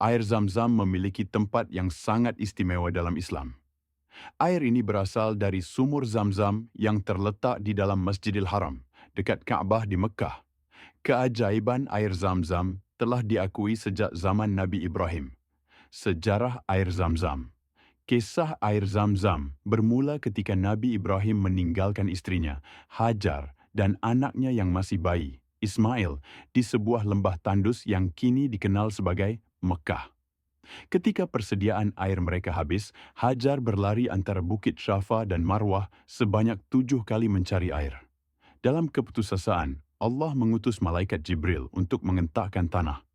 Air Zam-Zam memiliki tempat yang sangat istimewa dalam Islam. Air ini berasal dari sumur Zam-Zam yang terletak di dalam Masjidil Haram, dekat Ka'bah di Mekah. Keajaiban air Zam-Zam telah diakui sejak zaman Nabi Ibrahim. Sejarah air Zam-Zam. Kisah air Zam-Zam bermula ketika Nabi Ibrahim meninggalkan istrinya, Hajar, dan anaknya yang masih bayi, Ismail, di sebuah lembah tandus yang kini dikenal sebagai Mekah. Ketika persediaan air mereka habis, Hajar berlari antara Bukit Syafa dan Marwah sebanyak 7 kali mencari air. Dalam keputusasaan, Allah mengutus malaikat Jibril untuk mengentakkan tanah,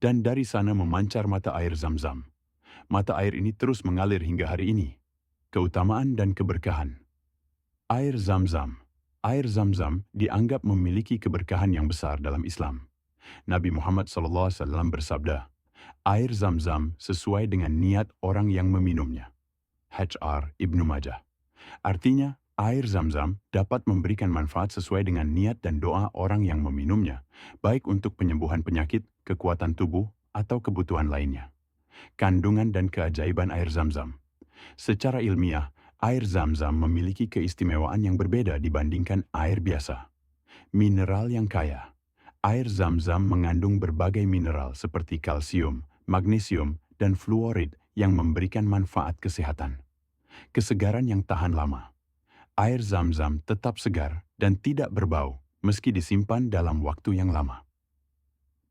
dan dari sana memancar mata air Zam-Zam. Mata air ini terus mengalir hingga hari ini. Keutamaan dan keberkahan. Air Zam-Zam. Air Zam-Zam dianggap memiliki keberkahan yang besar dalam Islam. Nabi Muhammad SAW bersabda, air Zam-Zam sesuai dengan niat orang yang meminumnya. HR Ibnu Majah. Artinya, air Zam-Zam dapat memberikan manfaat sesuai dengan niat dan doa orang yang meminumnya, baik untuk penyembuhan penyakit, kekuatan tubuh, atau kebutuhan lainnya. Kandungan dan keajaiban air Zam-Zam. Secara ilmiah, air Zam-Zam memiliki keistimewaan yang berbeda dibandingkan air biasa. Mineral yang kaya. Air Zam-Zam mengandung berbagai mineral seperti kalsium, magnesium, dan fluorid yang memberikan manfaat kesehatan. Kesegaran yang tahan lama. Air Zam-Zam tetap segar dan tidak berbau meski disimpan dalam waktu yang lama.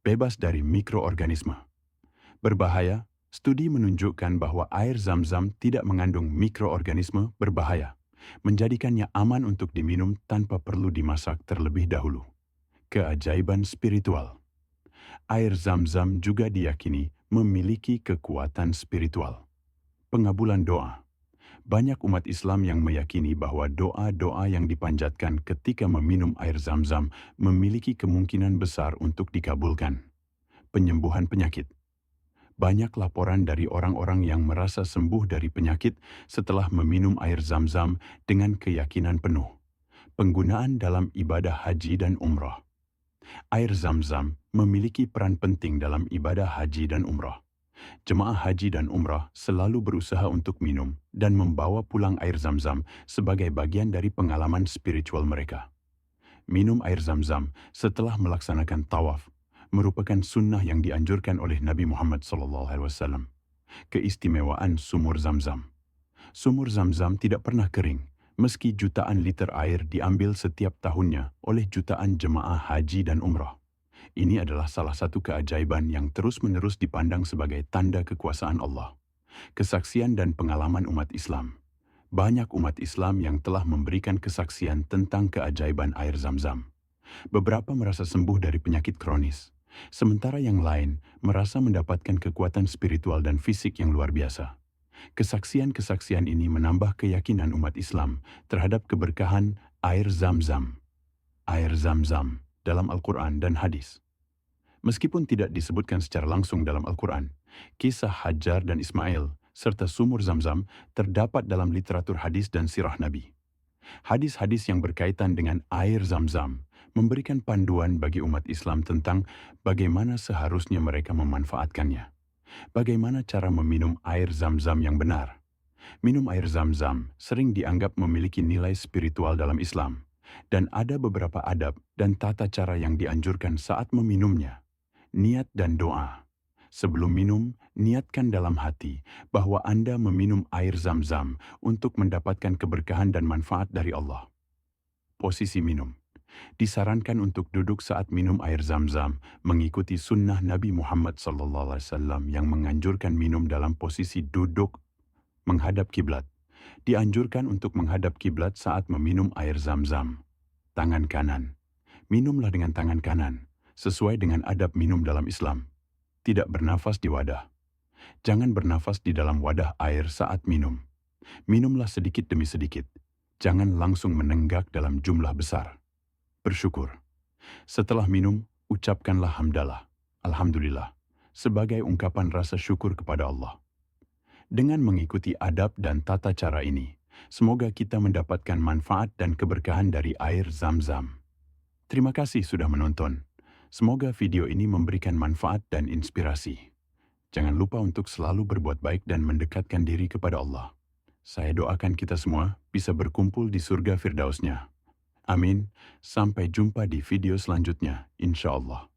Bebas dari mikroorganisme. Berbahaya, studi menunjukkan bahwa air Zam-Zam tidak mengandung mikroorganisme berbahaya, menjadikannya aman untuk diminum tanpa perlu dimasak terlebih dahulu. Keajaiban spiritual. Air Zam-Zam juga diyakini memiliki kekuatan spiritual. Pengabulan doa. Banyak umat Islam yang meyakini bahwa doa-doa yang dipanjatkan ketika meminum air Zam-Zam memiliki kemungkinan besar untuk dikabulkan. Penyembuhan penyakit. Banyak laporan dari orang-orang yang merasa sembuh dari penyakit setelah meminum air Zam-Zam dengan keyakinan penuh. Penggunaan dalam ibadah haji dan umrah. Air Zam-Zam memiliki peran penting dalam ibadah haji dan umrah. Jemaah haji dan umrah selalu berusaha untuk minum dan membawa pulang air Zam-Zam sebagai bagian dari pengalaman spiritual mereka. Minum air Zam-Zam setelah melaksanakan tawaf merupakan sunnah yang dianjurkan oleh Nabi Muhammad SAW. Keistimewaan sumur Zam-Zam. Sumur Zam-Zam tidak pernah kering, meski jutaan liter air diambil setiap tahunnya oleh jutaan jemaah haji dan umrah. Ini adalah salah satu keajaiban yang terus-menerus dipandang sebagai tanda kekuasaan Allah. Kesaksian dan pengalaman umat Islam. Banyak umat Islam yang telah memberikan kesaksian tentang keajaiban air Zam-Zam. Beberapa merasa sembuh dari penyakit kronis, sementara yang lain merasa mendapatkan kekuatan spiritual dan fisik yang luar biasa. Kesaksian-kesaksian ini menambah keyakinan umat Islam terhadap keberkahan air Zam-Zam. Air Zam-Zam dalam Al-Quran dan hadis. Meskipun tidak disebutkan secara langsung dalam Al-Quran, kisah Hajar dan Ismail serta sumur Zam-Zam terdapat dalam literatur hadis dan sirah Nabi. Hadis-hadis yang berkaitan dengan air Zam-Zam memberikan panduan bagi umat Islam tentang bagaimana seharusnya mereka memanfaatkannya. Bagaimana cara meminum air Zam-Zam yang benar. Minum air Zam-Zam sering dianggap memiliki nilai spiritual dalam Islam, dan ada beberapa adab dan tata cara yang dianjurkan saat meminumnya. Niat dan doa. Sebelum minum, niatkan dalam hati bahwa Anda meminum air Zam-Zam untuk mendapatkan keberkahan dan manfaat dari Allah. Posisi minum. Disarankan untuk duduk saat minum air Zam-Zam mengikuti sunnah Nabi Muhammad SAW yang menganjurkan minum dalam posisi duduk menghadap kiblat. Dianjurkan untuk menghadap kiblat saat meminum air Zam-Zam. Tangan kanan. Minumlah dengan tangan kanan, sesuai dengan adab minum dalam Islam. Tidak bernafas di wadah. Jangan bernafas di dalam wadah air saat minum. Minumlah sedikit demi sedikit. Jangan langsung menenggak dalam jumlah besar. Bersyukur. Setelah minum, ucapkanlah hamdalah, alhamdulillah, sebagai ungkapan rasa syukur kepada Allah. Dengan mengikuti adab dan tata cara ini, semoga kita mendapatkan manfaat dan keberkahan dari air Zam-Zam. Terima kasih sudah menonton. Semoga video ini memberikan manfaat dan inspirasi. Jangan lupa untuk selalu berbuat baik dan mendekatkan diri kepada Allah. Saya doakan kita semua bisa berkumpul di surga Firdausnya. Amin. Sampai jumpa di video selanjutnya, insya Allah.